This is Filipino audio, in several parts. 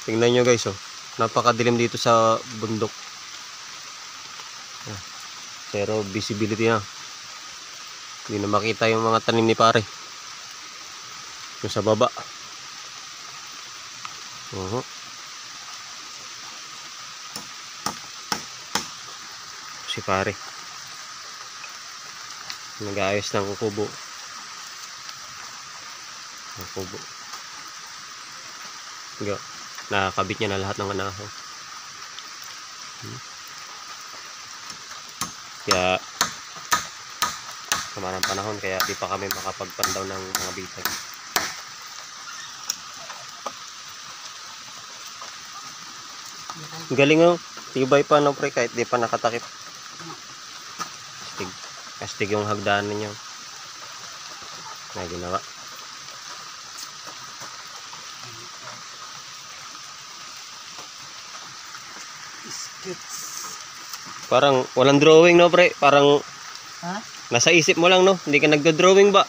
Tingnan nyo guys, oh. Napakadilim dito sa bundok. Zero visibility na. Hindi na makita yung mga tanim ni pare. Yung sa baba. Si pare nag-aayos ng kubo. Nakakabit niya na lahat ng anahaw. Kaya sama ng panahon, kaya di pa kami makapagpandaw ng mga bitag. Galing, oh. Tibay pa, no, pre, kahit di pa nakatakip. Astig yung hagdanan niyo na ginawa. Parang walang drawing, no, pre? Parang nasa isip mo lang, no? Hindi ka nagdo-drawing ba?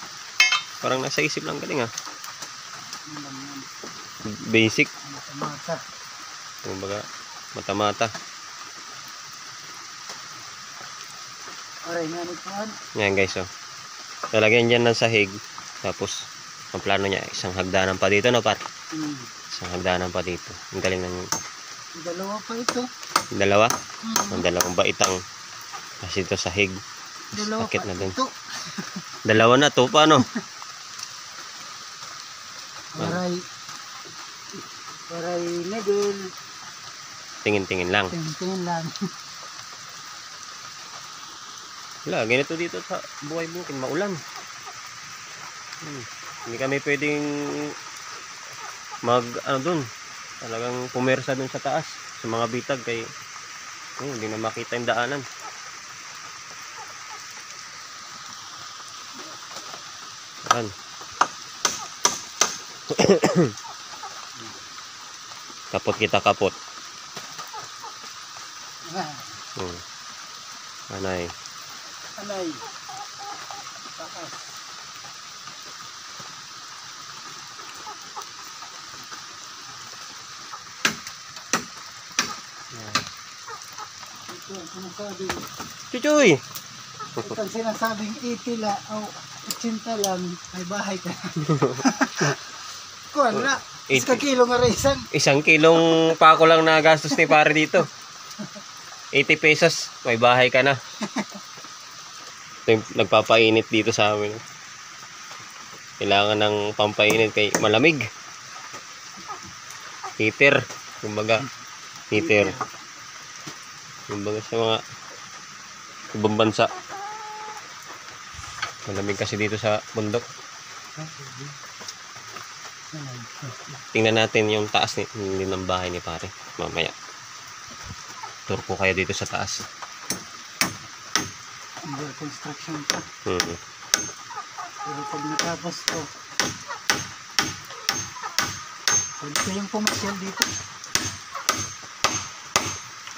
Parang nasa isip lang. Galing, ah. Basic. Kumbaga, mata-mata. Yan guys, oh. Lalagyan dyan ng sahig. Tapos ang plano niya, isang hagdanan pa dito, no, par? Isang hagdanan pa dito. Ang galing ng... Dalawa pa ito. Dalawa? Ang dalawang baitang. Kasi ito sahig. Dalawa Sakit pa na dun. ito. Dalawa na to, paano? Paray medal. Tingin-tingin lang. Tingin lang. Wala, ganito dito sa buhay bukid, maulan. Hindi kami pwedeng dun. Talagang pumersa dun sa taas, sa mga bitag, kay hindi na makita yung daanan. Yan. Kapot kita, kapot. Anay. Takas. Ito ang sinasabing Chuchoy! ito ang sinasabing 80 lang o 80 lang may bahay ka. Kuwan na. Isang kilo nga rin Isang kilong pako lang na gastos ni pare dito. 80 pesos, may bahay ka na. Ito yung nagpapainit dito sa amin. Kailangan ng pampainit kay malamig. Heater. Kumbaga, heater. Kumbaga sa mga ibang bansa. Malamig kasi dito sa bundok. Tingnan natin yung taas ng bahay ni pare mamaya. Tour ko kayo dito sa taas. Under construction pa. Pero pag natapos to, pwede kayong pumasyal dito.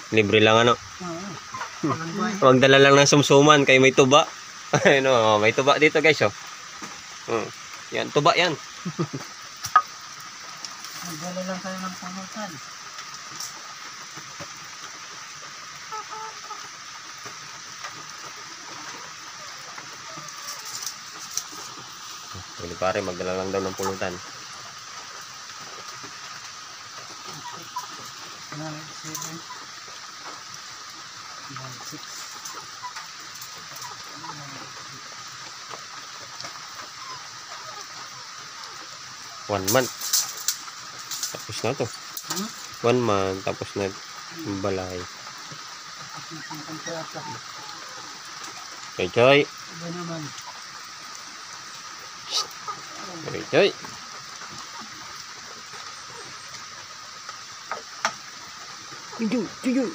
Libre lang, ano? Huwag dala lang ng sumsuman kay may tuba. Ano, may tuba dito guys, oh. Yan, tuba yan. Magdala lang kayo ng pulutan. Hindi pare, magdala lang daw ng pulutan. 9, 7, 6. 1 month. Tapos na to. 1 month, tapos na yung balay. Choy, choy. Iba naman. Choy, choy. Tuju, tuju.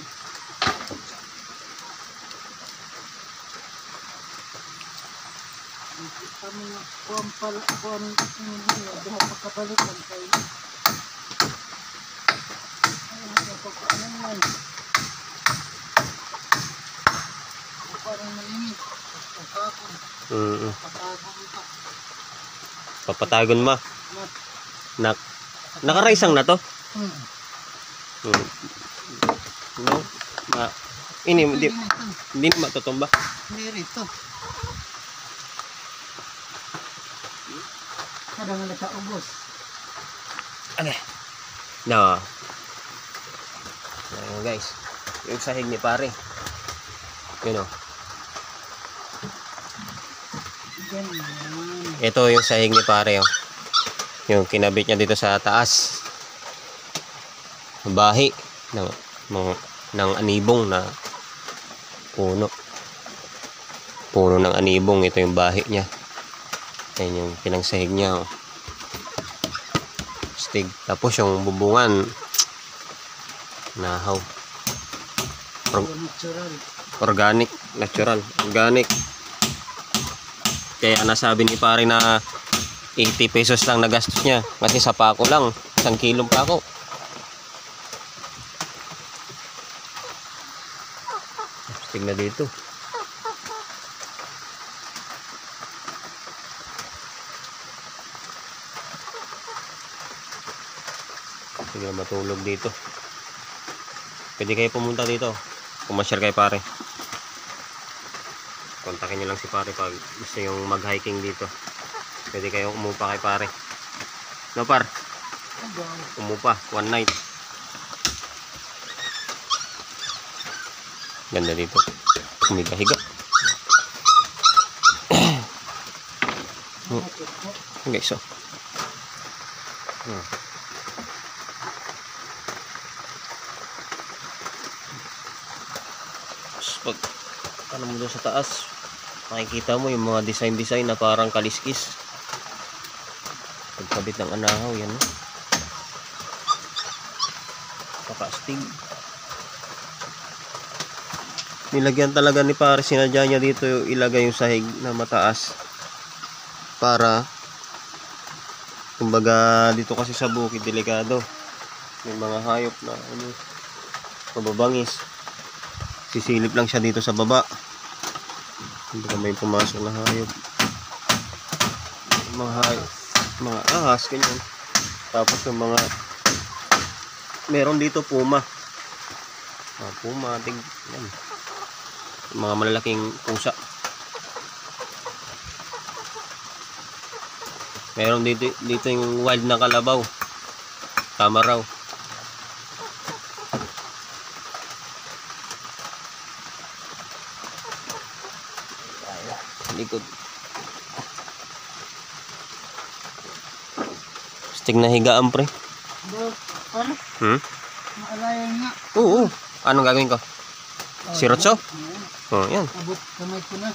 Kami kuwan pala, kuwan niya, diha makabalikan kayo. Ayun, napapaanan yan. Parang malimit. Papatagon. Papatagon ito. Papatagon ma. Nakaraisang na to? No? Ini, Hindi hindi, na ito. hindi na matutumba. Hindi rito. Kada nga nakaubos. Okay. No. Ayan guys. Yung sahig ni pare. Yun o. Ganyan. Ito yung sahig ni pare. Oh. Yung kinabit niya dito sa taas. Bahi. Ng anibong na puno. Puno ng anibong. Ito yung bahi niya. Ayan yung pinangsahig niya. Oh. Stig. Tapos yung bubungan. Nahaw. Natural. Organic. Natural. Organic. Kaya nasabi ni pare na 80 pesos lang nagastos niya. Kasi sa pako lang. 1 kilong pako. Stig na dito. Sige na matulog dito. Pwede kayo pumunta dito. Pumasyal kayo pare. Kontakin nyo lang si pare pag gusto yung mag-hiking dito. Pwede kayong umupa kay pare. No par? Umupa. 1 night. Ganda dito. Humiga-higa. Okay, so. Pag ano mo doon sa taas, makikita mo yung mga design na parang kaliskis. Pagkabit ng anahaw, yan no? Pakastig. Nilagyan talaga ni pare, sinadya niya dito yung ilagay yung sahig na mataas para kumbaga dito kasi sa bukid delikado, may mga hayop na ano, mababangis. Sisilip lang siya dito sa baba. Kumbaga may pumasok na hayop, mga ahas ganyan. Tapos yung mga meron dito puma, yan. Mga malalaking pusa. Meron dito yung wild na kalabaw, tama raw. Likod. Stig na higaan pre. Ano? Maalayan nga. Oo. Anong gagawin ko? Sirotso? Ayan. Oh, yan. Abot kamay ko na.